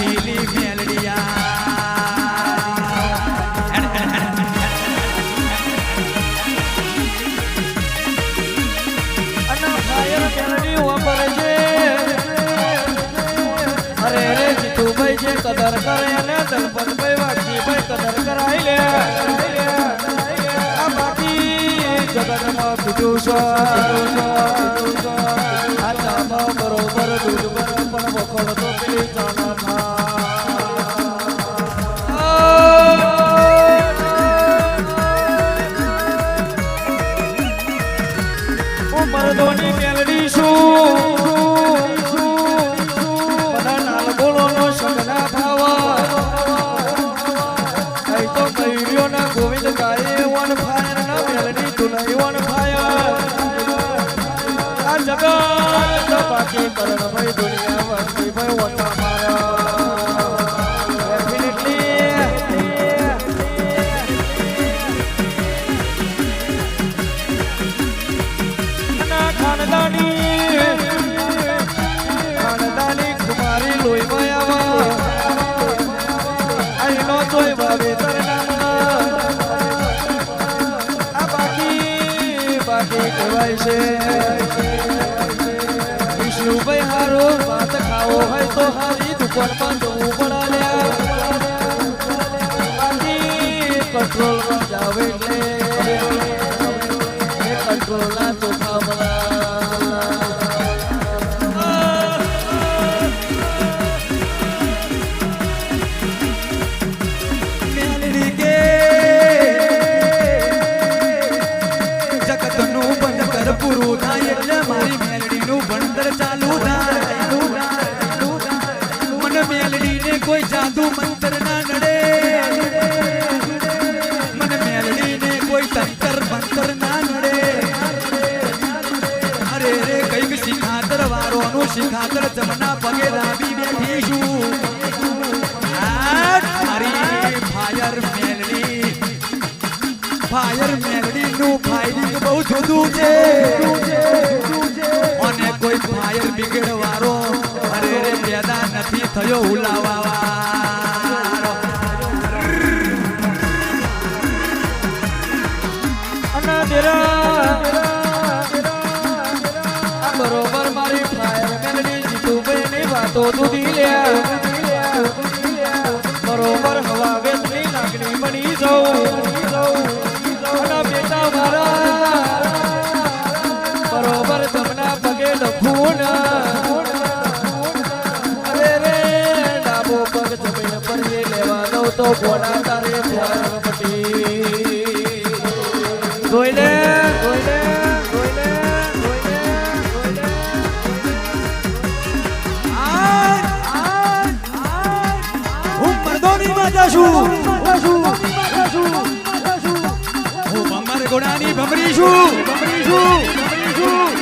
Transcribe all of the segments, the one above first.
નીલી કદર કરે અને દલપતભાઈ વાઘજીભાઈ કદર કરાઈ લે આ બાકી જગતમાં બીજું છે આ ચામાં બરોબર દૂધ પણ વખોડ તો પેલી ચાના મરદોની મેલડી શું ગોવિંદ ગાય વન ફાયર ના મેલડી તુલઈ વન ફાયર આ જગત બાકી કરણ ભાઈ દુનિયા વસ્તી ભાઈ વટા મારા ડેફિનેટલી ખાનદાની કુમારી લોહીમાં આવા અહીંનો જોઈ વાવેતર કહેવાય છે વિષ્ણુભાઈ હારો ભાત ખાવો હોય તો હારી દુકાનમાં જવું પડ્યા કંટ્રોલમાં જાવ એટલે કંટ્રોલના ચોખા પૂરું થાય એટલે મારી મેલડીનું ભણતર ચાલુ થાય મને મેલડીને કોઈ જાદુ મંત્ર ના નડે મને મેલડીને કોઈ તંત્ર મંત્ર ના નડે અરે રે કઈક શિખાતર વારોનું શિખાતર જમના પગે લાવી બેઠી છું મારી ફાયર મેલડી નું ફાયરિંગ બહુ જુદું છે અને કોઈ ફાયર બ્રિગેડ વાળો અરે રે પેદા નથી થયો હુલાવા અને બરોબર મારી ફાયર મેલડી જીતુભાઈ ની વાતો દૂધી લે બરોબર હવા વેચની લાગણી બની જાઉં બેટા મારા બરોબર તમને પગે લખું અરે રે ડાબો પગ જમીન પર એ લેવા દઉં તો ગોડા તારે પટી જોઈ લે હું મર્દોની માતા છું ગોડાની ભમરી છું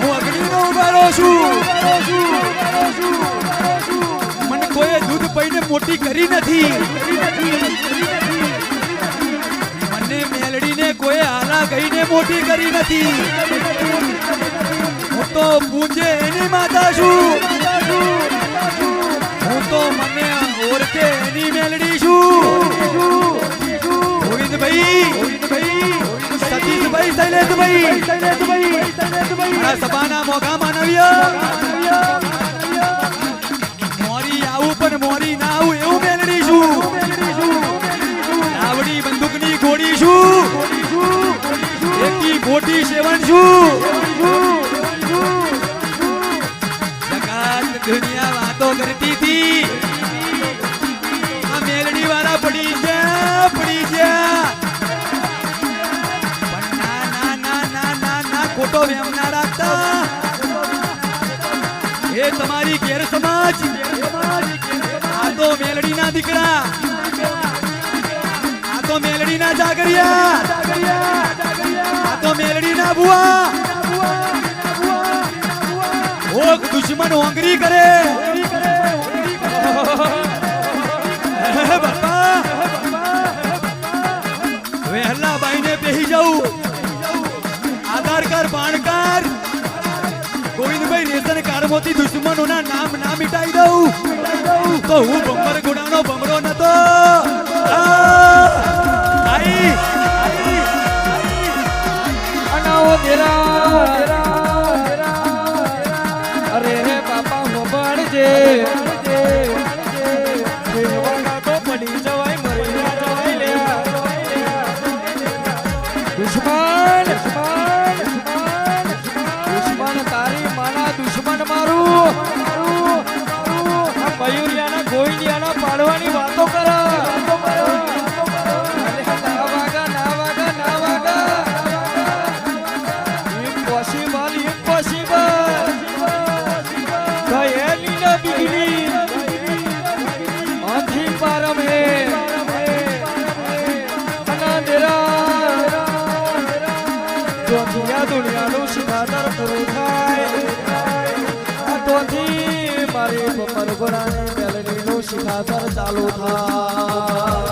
હું અગ્નિનો ઉભારો છું મને કોઈ દૂધ પીને મોટી કરી નથી મને મેલડીને કોઈ આલા કહીને મોટી કરી નથી હું તો પૂજે એની માતા છું હું તો મને ઓળખે એની મેલડી છું ગોવિંદભાઈ સતીશભાઈ શૈલેષભાઈ મારા સભાના મોઘા માનવ્ય મોરી આવું પણ મોરી ના આવું એવું મેલડી છું આવડી બંદૂકની ગોળી છું એકી ગોટી સેવન છું જગત દુનિયા વાતો કરતી હતી આ મેલડી વાળા પડી ગયા ખોટો વેમ ના રાખતા એ તમારી ગેર સમાજ આ તો મેલડી ના દીકરા આ તો મેલડી ના જાગરિયા આ તો મેલડી ના બુઆ ઓક દુશ્મન હોંગરી કરે બાપા વહેલા બાઈને બેહી જાઉં Aadhaar card PAN card Govindbhai ration card માંથી દુશ્મનોના નામ ના મિટાઈ દઉં તો હું બંબર ગોડા મયુરિયાના ગોવિંદિયાના પાડવાની વાતો કરો. ના વાગા ના વાગા ના વાગા. Impossible impossible. કયેલી ન બીગડી આંધી પારમ હે દુનિયાનું શિખાતર પૂરું થાય તોથી મારી બપર ગોરાની મેલડીનું શિખાતર ચાલુ થાય.